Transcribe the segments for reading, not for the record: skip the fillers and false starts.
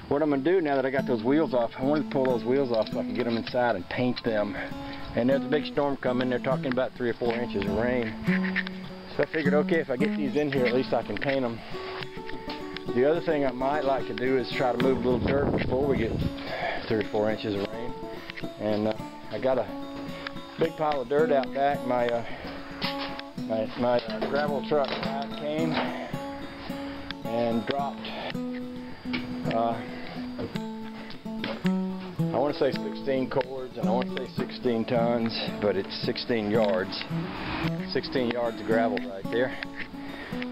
What I'm going to do now that I got those wheels off, I wanted to pull those wheels off so I can get them inside and paint them. And there's a big storm coming. They're talking about 3 or 4 inches of rain. So I figured, okay, if I get these in here, at least I can paint them. The other thing I might like to do is try to move a little dirt before we get 3 or 4 inches of rain. And I got a big pile of dirt out back. My gravel truck came and dropped, I want to say 16 cords, and I want to say 16 tons, but it's 16 yards. 16 yards of gravel right there.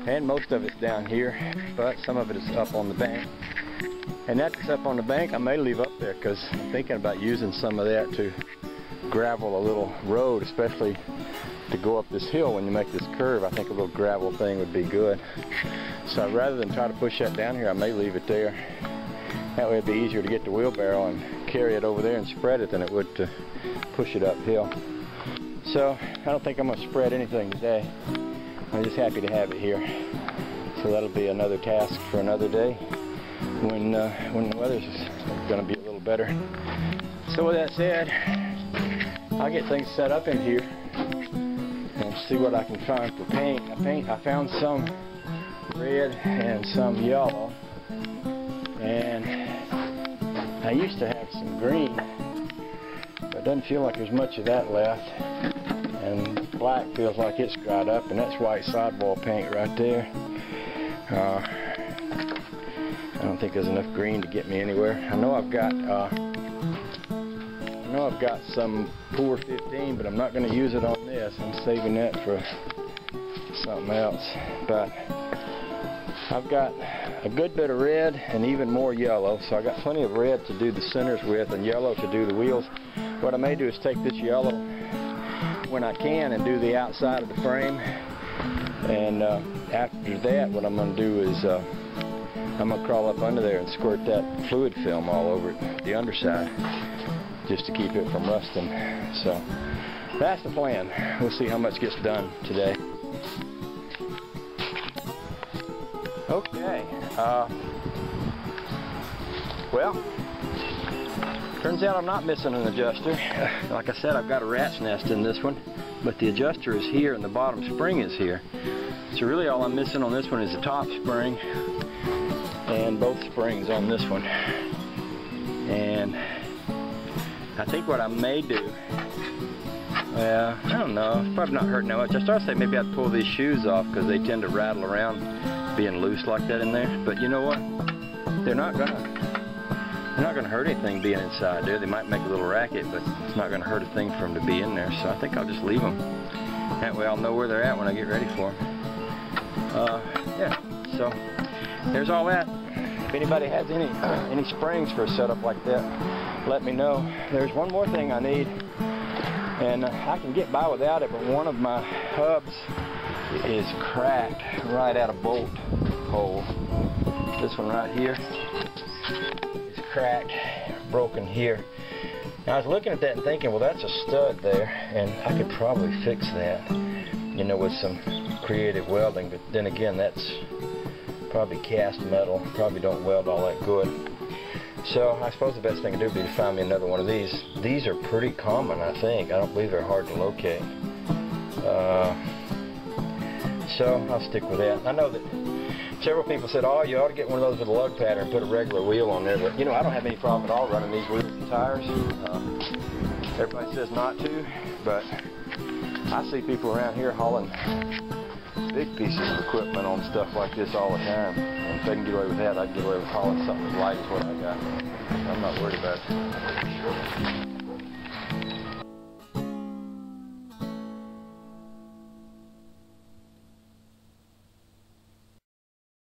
And most of it's down here, but some of it is up on the bank. And that's up on the bank, I may leave up there because I'm thinking about using some of that to gravel a little road, especially to go up this hill when you make this curve. I think a little gravel thing would be good. So rather than try to push that down here, I may leave it there. That way it'd be easier to get the wheelbarrow and carry it over there and spread it than it would to push it uphill. So I don't think I'm going to spread anything today. I'm just happy to have it here. So that'll be another task for another day when the weather's going to be a little better. So with that said, I'll get things set up in here and see what I can find for paint. I found some red and some yellow, and I used to have some green, but it doesn't feel like there's much of that left. And black feels like it's dried up, and that's white sidewall paint right there. I don't think there's enough green to get me anywhere. I know I've got some Pour 15, but I'm not going to use it on this. I'm saving that for something else. But I've got a good bit of red and even more yellow, so I got plenty of red to do the centers with and yellow to do the wheels. What I may do is take this yellow when I can and do the outside of the frame, and after that what I'm going to do is I'm going to crawl up under there and squirt that fluid film all over it, the underside, just to keep it from rusting. So that's the plan. We'll see how much gets done today. Okay, well, turns out I'm not missing an adjuster. Like I said, I've got a rat's nest in this one, but the adjuster is here and the bottom spring is here. So really all I'm missing on this one is the top spring and both springs on this one. And I think what I may do, well, I don't know, it's probably not hurting that much. I started to say maybe I'd pull these shoes off because they tend to rattle around being loose like that in there. But you know what? They're not gonna hurt anything being inside there. They might make a little racket, but it's not gonna hurt a thing for them to be in there. So I think I'll just leave them. That way I'll know where they're at when I get ready for them. Yeah, so there's all that. If anybody has any springs for a setup like that, let me know. There's one more thing I need, and I can get by without it, but one of my hubs is cracked right at a bolt hole. This one right here is cracked, broken here. Now I was looking at that and thinking, well, that's a stud there, and I could probably fix that, you know, with some creative welding, but then again, that's probably cast metal, probably don't weld all that good. So I suppose the best thing to do would be to find me another one of these. These are pretty common, I think. I don't believe they're hard to locate. So I'll stick with that. I know that several people said, oh, you ought to get one of those with a lug pattern and put a regular wheel on there, but you know, I don't have any problem at all running these wheels and tires. Everybody says not to, but I see people around here hauling big pieces of equipment on stuff like this all the time. And if they can get away with that, I can get away with hauling something as light as what I got. I'm not worried about it.